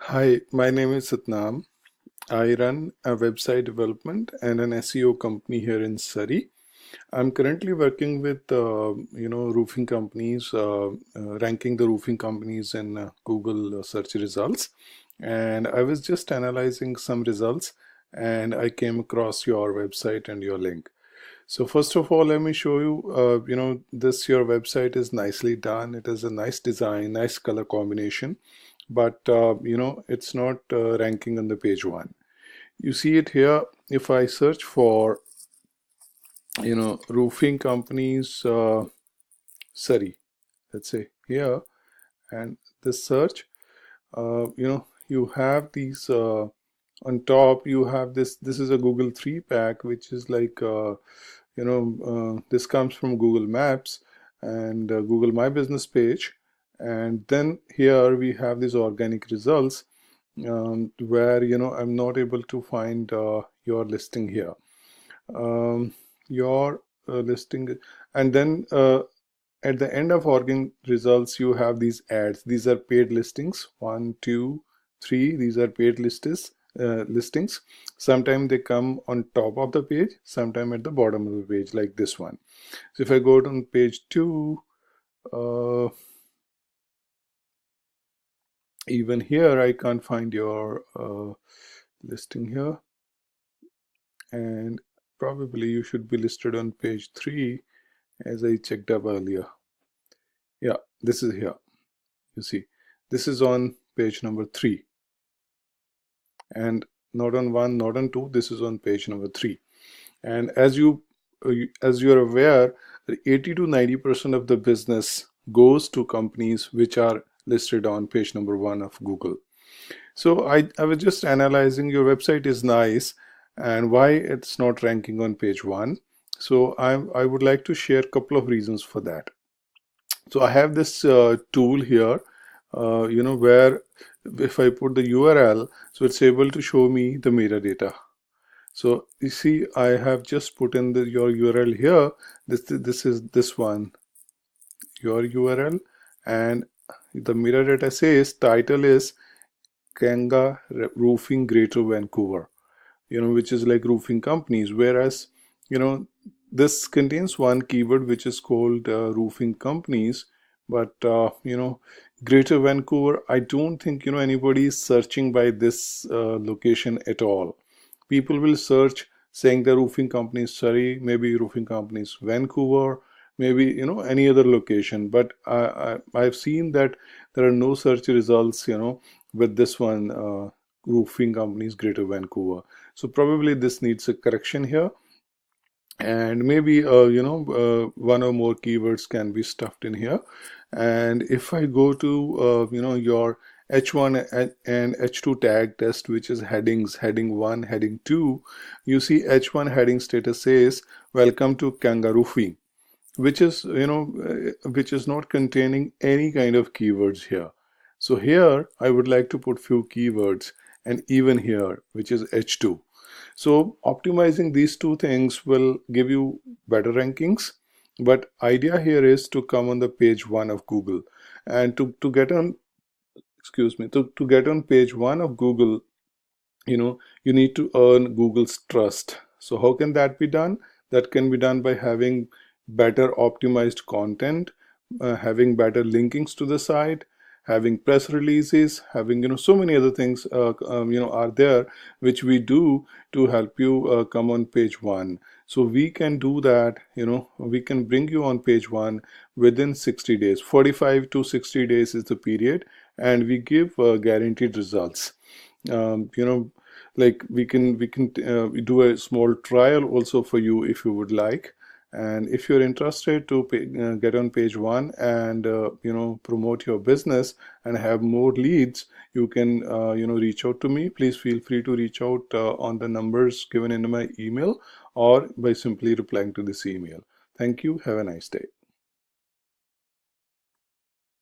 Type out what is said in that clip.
Hi, my name is Satnam. I run a website development and an SEO company here in Surrey. I'm currently working with roofing companies, ranking the roofing companies in Google search results. And I was just analyzing some results, and I came across your website and your link. So first of all, let me show you. This your website is nicely done. It is a nice design, nice color combination, but it's not ranking on the page one. You see it here. If I search for roofing companies, Surrey, let's say here, and this search, you have these on top. You have this. This is a Google 3 pack, which is like this comes from Google Maps and Google My Business page. And then here we have these organic results where I'm not able to find your listing here. Your listing, and then at the end of organic results, you have these ads. These are paid listings. 1, 2, 3. These are paid listings. Sometimes they come on top of the page, sometimes at the bottom of the page, like this one. So if I go to page 2, even here I can't find your listing here, and probably you should be listed on page 3 as I checked up earlier. Yeah, this is here. You see, this is on page number 3, and not on 1, not on 2. This is on page number 3. And as you're aware, 80 to 90% of the business goes to companies which are listed on page number 1 of Google. So I was just analyzing your website is nice and why it's not ranking on page 1. So I would like to share a couple of reasons for that. So I have this tool here, where if I put the URL, so it's able to show me the metadata. So you see, I have just put in your URL here. This is this one, your URL, and the metadata says title is Kanga Roofing Greater Vancouver, which is like roofing companies. Whereas, this contains one keyword which is called roofing companies, but Greater Vancouver, I don't think anybody is searching by this location at all. People will search saying the roofing company is Surrey, maybe roofing company is Vancouver, maybe any other location. But I've seen that there are no search results with this one, roofing companies Greater Vancouver. So probably this needs a correction here, and maybe one or more keywords can be stuffed in here. And if I go to your H1 and H2 tag test, which is headings, heading 1, heading 2, you see H1 heading status says welcome to Kanga Roofing, which is which is not containing any kind of keywords here. So here I would like to put few keywords, and even here, which is H2. So optimizing these two things will give you better rankings, but idea here is to come on the page 1 of Google. And to get on, excuse me, to get on page 1 of Google, you need to earn Google's trust. So how can that be done? That can be done by having better optimized content, having better linkings to the site, having press releases, having so many other things are there which we do to help you come on page 1. So we can do that. We can bring you on page 1 within 60 days. 45 to 60 days is the period, and we give guaranteed results. Like we can do a small trial also for you if you would like. And if you're interested to get on page 1 and promote your business and have more leads, you can reach out to me. Please feel free to reach out on the numbers given in my email, or by simply replying to this email. Thank you. Have a nice day.